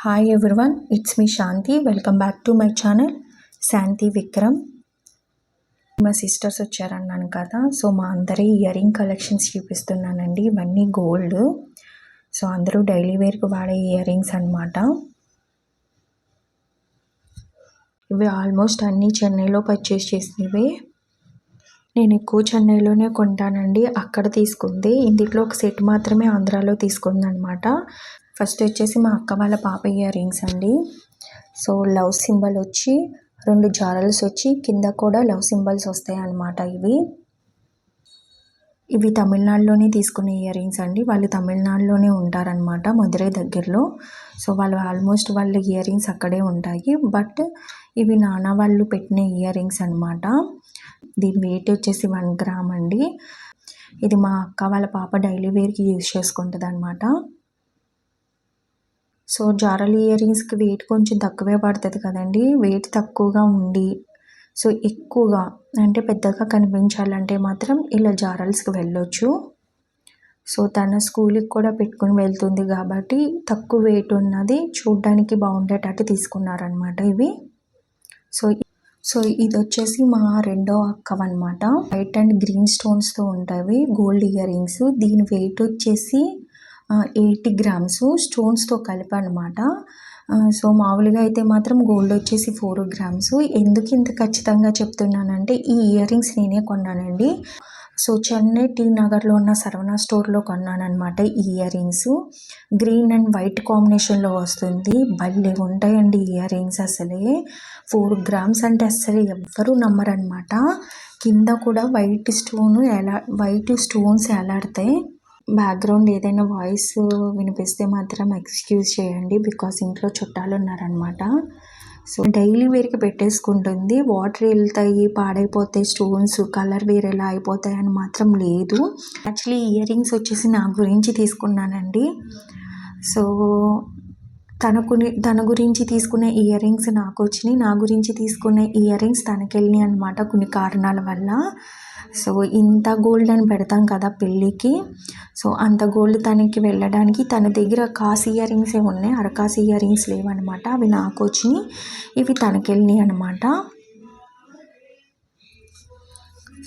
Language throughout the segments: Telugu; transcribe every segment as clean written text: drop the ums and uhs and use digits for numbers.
Hi everyone, it's me Shanti. Welcome back to my channel Shanti Vikram. మా సిస్టర్స్ వచ్చారన్నాను కదా, సో మా అందరి ఇయర్ రింగ్ కలెక్షన్స్ చూపిస్తున్నానండి. ఇవన్నీ గోల్డ్, సో అందరూ డైలీ వేర్కి వాడే ఇయర్ రింగ్స్ అనమాట. ఇవి ఆల్మోస్ట్ అన్నీ చెన్నైలో పర్చేస్ చేసినవే. నేను ఎక్కువ చెన్నైలోనే కొంటానండి, అక్కడ తీసుకుంది. ఇందులో ఒక సెట్ మాత్రమే ఆంధ్రాలో తీసుకుంది అనమాట. ఫస్ట్ వచ్చేసి మా అక్క వాళ్ళ పాప ఇయర్ రింగ్స్ అండి. సో లవ్ సింబల్ వచ్చి 2 జారల్స్ వచ్చి కింద కూడా లవ్ సింబల్స్ వస్తాయి అన్నమాట. ఇవి తమిళనాడులోనే తీసుకునే ఇయర్ రింగ్స్ అండి. వాళ్ళు తమిళనాడులోనే ఉంటారనమాట, మధురై దగ్గరలో. సో వాళ్ళు ఆల్మోస్ట్ వాళ్ళ ఇయర్ రింగ్స్ అక్కడే ఉంటాయి. బట్ ఇవి నాన్న వాళ్ళు పెట్టిన ఇయర్ రింగ్స్ అనమాట. దీని వెయిట్ వచ్చేసి 1 గ్రామ్ అండి. ఇది మా అక్క వాళ్ళ పాప డైలీ వేర్కి యూజ్ చేసుకుంటుంది అనమాట. సో జారల్ ఇయర్ రింగ్స్కి వెయిట్ కొంచెం తక్కువే పడుతుంది కదండి. వెయిట్ తక్కువగా ఉండి సో ఎక్కువగా అంటే పెద్దగా కనిపించాలంటే మాత్రం ఇలా జారల్స్కి వెళ్ళొచ్చు. సో తన స్కూల్కి కూడా పెట్టుకుని వెళ్తుంది కాబట్టి తక్కువ వెయిట్ ఉన్నది చూడడానికి బాగుండేటట్టు తీసుకున్నారనమాట ఇవి. సో ఇది వచ్చేసి మా రెండో అక్కవన్నమాట. వైట్ అండ్ గ్రీన్ స్టోన్స్తో ఉంటాయి గోల్డ్ ఇయర్ రింగ్స్. దీని వెయిట్ వచ్చేసి 80 గ్రామ్స్ స్టోన్స్తో కలిపి అనమాట. సో మామూలుగా అయితే మాత్రం గోల్డ్ వచ్చేసి 4 గ్రామ్స్. ఎందుకు ఇంత ఖచ్చితంగా చెప్తున్నానంటే ఈ ఇయర్ రింగ్స్ నేనే కొన్నానండి. సో చెన్నై టీ నగర్లో ఉన్న సరవణ స్టోర్లో కొన్నానమాట. ఈ ear rings green and white కాంబినేషన్లో వస్తుంది. భలే ఉంటాయండి ఇయర్ రింగ్స్. అసలే 4 గ్రామ్స్ అంటే అస్సలు ఎవ్వరూ నమ్మరనమాట. కింద కూడా వైట్ స్టోన్స్ ఎలాడతాయి. బ్యాక్గ్రౌండ్ ఏదైనా వాయిస్ వినిపిస్తే మాత్రం ఎక్స్క్యూజ్ చేయండి, బికాస్ ఇంట్లో చుట్టాలు ఉన్నారనమాట. సో డైలీ వేర్కి పెట్టేసుకుంటుంది. వాటర్ వెళ్తాయి, పాడైపోతాయి, స్టోన్స్ కలర్ వేరేలా అయిపోతాయి అని మాత్రం లేదు. యాక్చువల్లీ ఇయర్ రింగ్స్ వచ్చేసి నా గురించి తీసుకున్నానండి. సో తన గురించి తీసుకునే ఇయర్ రింగ్స్ నాకు వచ్చినాయి, నా గురించి తీసుకునే ఇయర్ రింగ్స్ తనకి వెళ్ళినాయి అనమాట కొన్ని కారణాల వల్ల. సో ఇంత గోల్డ్ అని పెడతాం కదా పెళ్ళికి, సో అంత గోల్డ్ తనకి వెళ్ళడానికి తన దగ్గర కాసు ఇయర్ రింగ్సే ఉన్నాయి, అరకాసు ఇయర్ రింగ్స్ లేవన్నమాట. అవి నాకు వచ్చినాయి, ఇవి తనకి వెళ్ళినాయి అనమాట.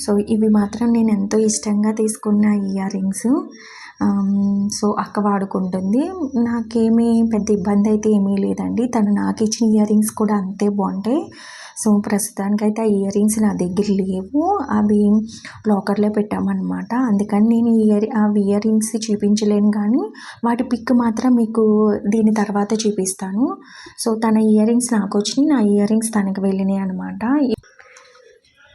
సో ఇవి మాత్రం నేను ఎంతో ఇష్టంగా తీసుకున్న ఇయర్ రింగ్స్. సో అక్క వాడుకుంటుంది, నాకేమీ పెద్ద ఇబ్బంది అయితే ఏమీ లేదండి. తను నాకు ఇచ్చిన ఇయర్ రింగ్స్ కూడా అంతే బాగుంటాయి. సో ప్రస్తుతానికైతే ఆ ఇయర్ రింగ్స్ నా దగ్గర లేవు, అవి లాకర్లో పెట్టామన్నమాట. అందుకని నేను ఇయర్ రింగ్స్ చూపించలేను, కానీ వాటి పిక్ మాత్రం మీకు దీని తర్వాత చూపిస్తాను. సో తన ఇయర్ రింగ్స్ నాకు వచ్చినాయి, నా ఇయర్ రింగ్స్ తనకి వెళ్ళినాయి అనమాట.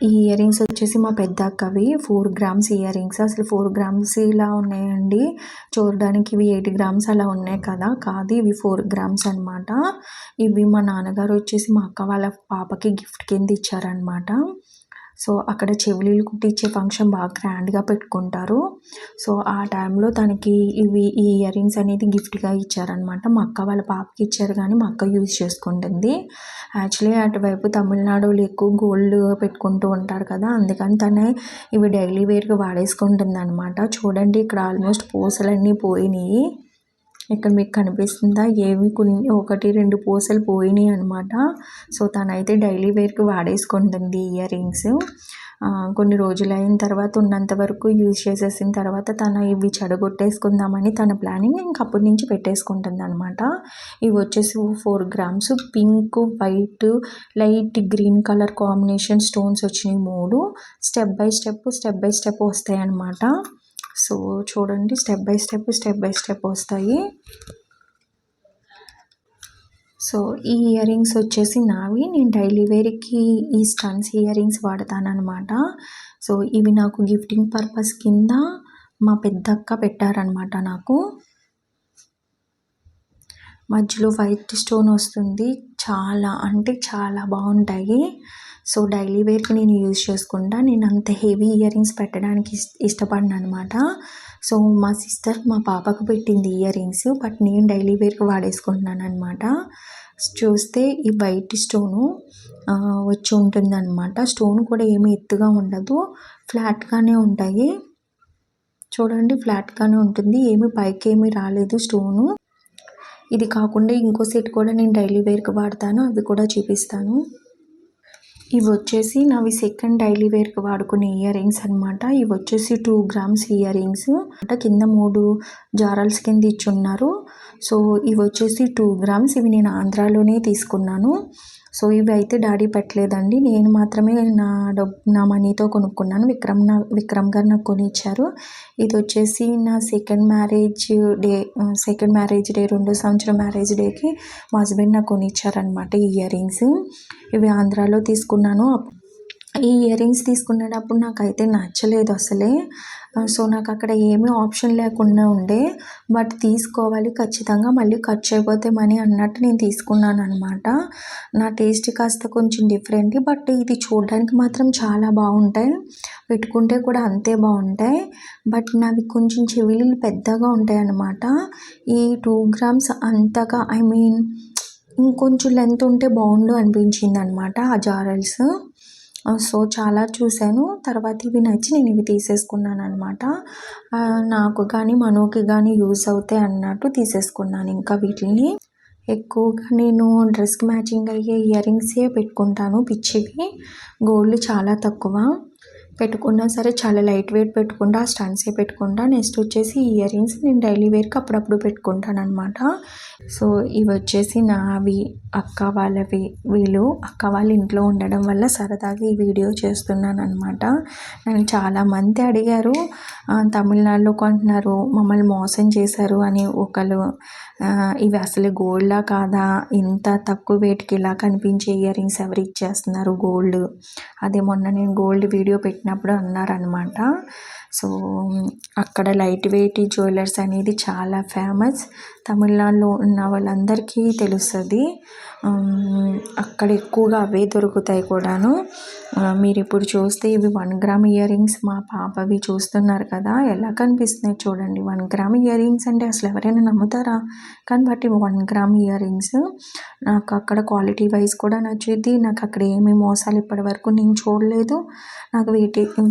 ఈ ఇయర్ రింగ్స్ వచ్చేసి మా పెద్ద అక్కవి 4 గ్రామ్స్ ఇయర్ రింగ్స్. అసలు 4 గ్రామ్స్ ఇలా ఉన్నాయండి, చూడడానికి ఇవి 8 గ్రామ్స్ అలా ఉన్నాయి కదా, కాదు ఇవి 4 గ్రామ్స్ అనమాట. ఇవి మా నాన్నగారు వచ్చేసి మా అక్క వాళ్ళ పాపకి గిఫ్ట్ కింద ఇచ్చారనమాట. సో అక్కడ చెవులీలు కుట్టించే ఫంక్షన్ బాగా గ్రాండ్గా పెట్టుకుంటారు. సో ఆ టైంలో తనకి ఈ ఇయర్ రింగ్స్ అనేది గిఫ్ట్గా ఇచ్చారనమాట. మా అక్క వాళ్ళ పాపకి ఇచ్చారు, కానీ మా అక్క యూజ్ చేసుకుంటుంది. యాక్చువల్లీ అటువైపు తమిళనాడులో ఎక్కువ గోల్డ్ పెట్టుకుంటూ ఉంటారు కదా, అందుకని తనే ఇవి డైలీ వేర్గా వాడేసుకుంటుంది అనమాట. చూడండి ఇక్కడ ఆల్మోస్ట్ పూసలన్నీ పోయినాయి. ఇక్కడ మీకు కనిపిస్తుందా, ఏవి కొన్ని 1-2 పూసలు పోయినాయి అనమాట. సో తనైతే డైలీ వేర్కి వాడేసుకుంటుంది ఇయర్ రింగ్స్. కొన్ని రోజులు అయిన తర్వాత ఉన్నంత వరకు యూజ్ చేసేసిన తర్వాత తన ఇవి చెడగొట్టేసుకుందామని తన ప్లానింగ్, ఇంకప్పటి నుంచి పెట్టేసుకుంటుంది అనమాట. ఇవి వచ్చేసి 4 grams pink, white, light green colour combination stones వచ్చినాయి 3. స్టెప్ బై స్టెప్ వస్తాయి అన్నమాట. సో చూడండి, స్టెప్ బై స్టెప్ వస్తాయి. సో ఈ ఇయర్ రింగ్స్ వచ్చేసి నావి, నేను డైలీ వేర్కి ఈ స్టన్స్ ఇయర్ రింగ్స్ వాడతానమాట. సో ఇవి నాకు గిఫ్టింగ్ పర్పస్ కింద మా పెద్దక్క పెట్టారనమాట నాకు. మధ్యలో వైట్ స్టోన్ వస్తుంది, చాలా అంటే చాలా బాగుంటాయి. సో డైలీ వేర్కి నేను యూజ్ చేసుకుంటా. నేను అంత హెవీ ఇయర్ రింగ్స్ పెట్టడానికి ఇష్టపడిన అనమాట. సో మా సిస్టర్ మా పాపకు పెట్టింది ఇయర్ రింగ్స్, బట్ నేను డైలీ వేర్కి వాడేసుకుంటున్నాను అనమాట. చూస్తే ఈ వైట్ స్టోను వచ్చి ఉంటుంది అనమాట. స్టోన్ కూడా ఏమీ ఎత్తుగా ఉండదు, ఫ్లాట్గానే ఉంటాయి. చూడండి ఫ్లాట్గానే ఉంటుంది, ఏమీ పైకి ఏమీ రాలేదు స్టోను. ఇది కాకుండా ఇంకో సెట్ కూడా నేను డైలీ వేర్కి వాడతాను, అవి కూడా చూపిస్తాను. ఇవి వచ్చేసి నావి సెకండ్ డైలీ వేర్కి వాడుకునే ఇయర్ రింగ్స్ అనమాట. ఇవి వచ్చేసి 2 గ్రామ్స్ ఇయర్ రింగ్స్ అంటే కింద 3 జారల్స్ కింద ఇచ్చున్నారు. సో ఇవి వచ్చేసి 2 గ్రామ్స్. ఇవి నేను ఆంధ్రాలోనే తీసుకున్నాను. సో ఇవి అయితే డాడీ పెట్టలేదండి, నేను మాత్రమే నా మనీతో కొనుక్కున్నాను. విక్రమ్ గారు నాకు కొని ఇచ్చారు. ఇది వచ్చేసి నా సెకండ్ మ్యారేజ్ డే 2వ సంవత్సరం మ్యారేజ్ డేకి మా హస్బెండ్ నాకు కొని ఇచ్చారనమాట ఈ ఇయర్ రింగ్స్. ఇవి ఆంధ్రాలో తీసుకున్నాను. ఈ ఇయర్ రింగ్స్ తీసుకునేటప్పుడు నాకైతే నచ్చలేదు అసలే. సో నాకు అక్కడ ఏమీ ఆప్షన్ లేకుండా ఉండే, బట్ తీసుకోవాలి ఖచ్చితంగా, మళ్ళీ ఖర్చు అయిపోతే మనీ అన్నట్టు నేను తీసుకున్నాను అనమాట. నా టేస్ట్ కాస్త కొంచెం డిఫరెంట్, బట్ ఇది చూడడానికి మాత్రం చాలా బాగుంటాయి, పెట్టుకుంటే కూడా అంతే బాగుంటాయి. బట్ నావి కొంచెం చెవులు పెద్దగా ఉంటాయి అన్నమాట. ఈ 2 గ్రామ్స్ అంతగా ఇంకొంచెం లెంత్ ఉంటే బాగుండు అనిపించింది అనమాట ఆ జారల్స్. సో చాలా చూశాను, తర్వాత ఇవి నచ్చి నేను ఇవి తీసేసుకున్నాను అనమాట. నాకు కానీ మనోకి కానీ యూజ్ అవుతాయి అన్నట్టు తీసేసుకున్నాను. ఇంకా వీటిని ఎక్కువగా నేను డ్రెస్కి మ్యాచింగ్ అయ్యే ఇయర్ రింగ్సే పెట్టుకుంటాను, పిచ్చివి. గోల్డ్ చాలా తక్కువ పెట్టుకున్నా సరే, చాలా లైట్ వెయిట్ పెట్టుకుంటా, స్టడ్సే పెట్టుకుంటా. నెక్స్ట్ వచ్చేసి ఇయర్ రింగ్స్ నేను డైలీ వేర్కి అప్పుడప్పుడు పెట్టుకుంటాను అనమాట. సో ఇవి వచ్చేసి నావి, అక్క వాళ్ళవి. అక్క వాళ్ళ ఇంట్లో ఉండడం వల్ల సరదాగా ఈ వీడియో చేస్తున్నాను అనమాట. నన్ను చాలామంది అడిగారు, తమిళనాడులో కొంటున్నారు, మమ్మల్ని మోసం చేశారు అని ఒకరు. ఇవి అసలు గోల్డా కాదా, ఇంత తక్కువ వెయిట్కి ఇలా కనిపించే ఇయర్ రింగ్స్ ఎవరు ఇచ్చేస్తున్నారు గోల్డ్, అదే మొన్న నేను గోల్డ్ వీడియో పెట్టినప్పుడు అన్నారనమాట. సో అక్కడ లైట్ వెయిట్ జ్యువెలర్స్ అనేది చాలా ఫేమస్, తమిళనాడులో ఉన్న వాళ్ళందరికీ తెలుస్తుంది. అక్కడ ఎక్కువగా అవే దొరుకుతాయి కూడాను. మీరు ఇప్పుడు చూస్తే ఇవి 1 గ్రామ్ ఇయర్ రింగ్స్, మా పాపవి చూస్తున్నారు కదా ఎలా కనిపిస్తున్నాయి చూడండి. 1 గ్రామ్ ఇయర్ రింగ్స్ అంటే అసలు ఎవరైనా నమ్ముతారా? కానీ బట్ ఇవి 1 గ్రామ్ ఇయర్ రింగ్స్. నాకు అక్కడ క్వాలిటీ వైజ్ కూడా నచ్చుద్ది, నాకు అక్కడ ఏమీ మోసాలు ఇప్పటి వరకు నేను చూడలేదు. నాకు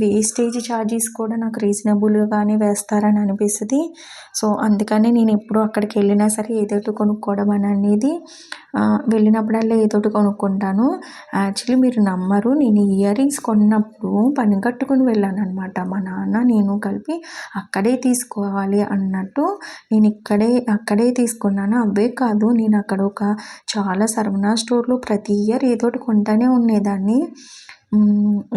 వేస్టేజ్ ఛార్జెస్ కూడా నాకు రీజనబుల్గానే వేస్తారని అనిపిస్తుంది. సో అందుకని నేను ఎప్పుడు అక్కడికి వెళ్ళినా సరే ఏదోటి కొనుక్కోవడం అనేది, వెళ్ళినప్పుడల్లా ఏదోటి కొనుక్కుంటాను. యాక్చువల్లీ మీరు నమ్మరు, నేను ఇయర్ రింగ్స్ కొన్నప్పుడు పని కట్టుకుని వెళ్ళాను అనమాట. మా నాన్న నేను కలిపి అక్కడే తీసుకోవాలి అన్నట్టు నేను అక్కడే తీసుకున్నాను. అవే కాదు, నేను అక్కడ చాలా సరవణా స్టోర్లో ప్రతి ఇయర్ ఏదోటి కొంటానే ఉండేదాన్ని.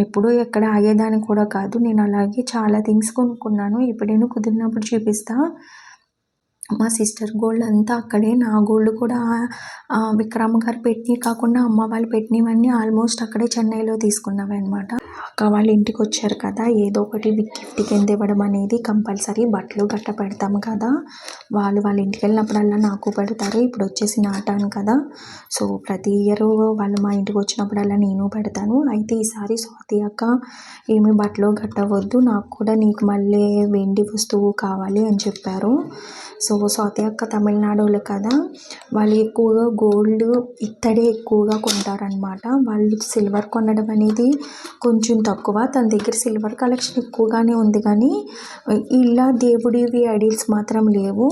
ఎప్పుడు ఎక్కడ ఆగేదాన్ని కూడా కాదు. నేను అలాగే చాలా థింగ్స్ కొనుక్కున్నాను. ఎప్పుడైనా కుదిరినప్పుడు చూపిస్తా. మా సిస్టర్ గోల్డ్ అంతా అక్కడే, నా గోల్డ్ కూడా విక్రమ్ గారు పెట్టినవి కాకుండా అమ్మ వాళ్ళు పెట్టినవన్నీ ఆల్మోస్ట్ అక్కడే చెన్నైలో తీసుకున్నవి అనమాట. అక్క వాళ్ళ ఇంటికి వచ్చారు కదా, ఏదో ఒకటి గిఫ్ట్ కింద ఇవ్వడం అనేది కంపల్సరీ. బట్టలు గట్ట పెడతాము కదా, వాళ్ళ ఇంటికి వెళ్ళినప్పుడల్లా నాకు పెడతారు. ఇప్పుడు వచ్చేసి నాటాను కదా, సో ప్రతి ఇయర్ వాళ్ళు మా ఇంటికి వచ్చినప్పుడల్లా నేను పెడతాను. అయితే ఈసారి స్వాతి అక్క ఏమి బట్టలు గట్టవద్దు, నాకు కూడా నీకు మళ్ళీ వెండి వస్తువు కావాలి అని చెప్పారు. సో స్వాతి అక్క తమిళనాడులో కదా, వాళ్ళు ఎక్కువగా గోల్డ్ ఇత్తడే ఎక్కువగా కొంటారనమాట. వాళ్ళు సిల్వర్ కొనడం అనేది కొంచెం తక్కువ. తన దగ్గర సిల్వర్ కలెక్షన్ ఎక్కువగానే ఉంది, కానీ ఇలా దేవుడివి ఐడిల్స్ మాత్రం లేవు.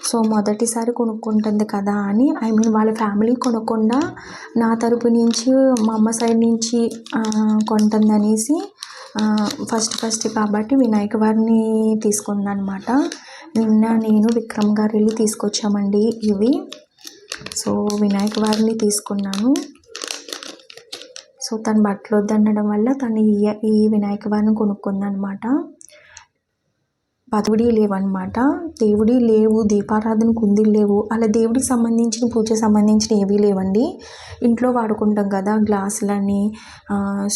సో మొదటిసారి కొనుక్కుంటుంది కదా అని, వాళ్ళ ఫ్యామిలీ కొనకుండా నా తరపు నుంచి, మా అమ్మ సైడ్ నుంచి కొంటుంది అనేసి ఫస్ట్ కాబట్టి వినాయక వారిని తీసుకుందనమాట. నిన్న నేను విక్రమ్ గారు వెళ్ళి తీసుకొచ్చామండి ఇవి. సో వినాయక వారిని తీసుకున్నాను. సో తను బట్టలు వద్దనడం వల్ల తను ఈ వినాయక వారిని కొనుక్కుందనమాట. దేవుడి లేవన్నమాట, దేవుడి లేవు, దీపారాధన కుందులు లేవు, అలా దేవుడికి సంబంధించిన పూజ సంబంధించిన ఏవీ లేవండి. ఇంట్లో వాడుకుంటాం కదా గ్లాసులని,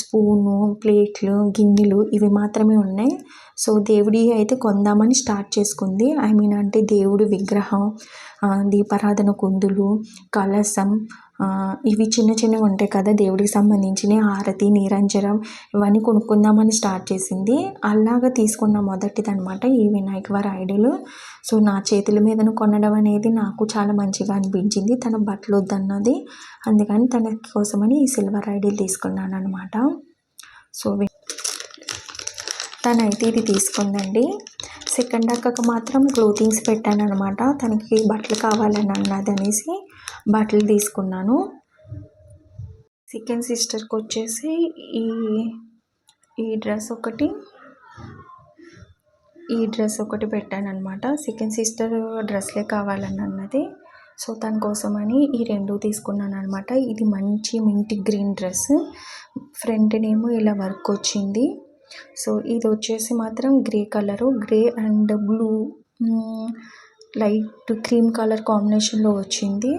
స్పూను, ప్లేట్లు, గిన్నెలు, ఇవి మాత్రమే ఉన్నాయి. సో దేవుడి అయితే కొందామని స్టార్ట్ చేసుకుంది. అంటే దేవుడి విగ్రహం, దీపారాధన కుందులు, కలశం, ఇవి చిన్నవి ఉంటాయి కదా దేవుడికి సంబంధించినవి, హారతి, నీరంజనం, ఇవన్నీ కొనుక్కుందామని స్టార్ట్ చేసింది. అలాగా తీసుకున్న మొదటిదనమాట ఈ వినాయక వారి ఐడల్. సో నా చేతుల మీదను కొనడం అనేది నాకు చాలా మంచిగా అనిపించింది. తన బట్టలు వద్దన్నది, అందుకని తన కోసమని ఈ సిల్వర్ ఐడల్ తీసుకున్నాను అనమాట. సో తనైతే ఇది తీసుకుందండి. సెకండ్ అక్కకు మాత్రం క్లోతింగ్స్ పెట్టాను అనమాట. తనకి బట్టలు కావాలని అన్నదనేసి బట్టలు తీసుకున్నాను. సెకండ్ సిస్టర్కి వచ్చేసి ఈ ఈ డ్రెస్ ఒకటి పెట్టాను అనమాట. సెకండ్ సిస్టర్ డ్రెస్లే కావాలని అన్నది. సో తన కోసమని ఈ 2 తీసుకున్నాను అనమాట. ఇది మంచి మింట్ గ్రీన్ డ్రెస్, ఫ్రంట్నేమో ఇలా వర్క్ వచ్చింది. సో ఇది వచ్చేసి మాత్రం grey colour, grey and blue light cream colour కాంబినేషన్లో వచ్చింది.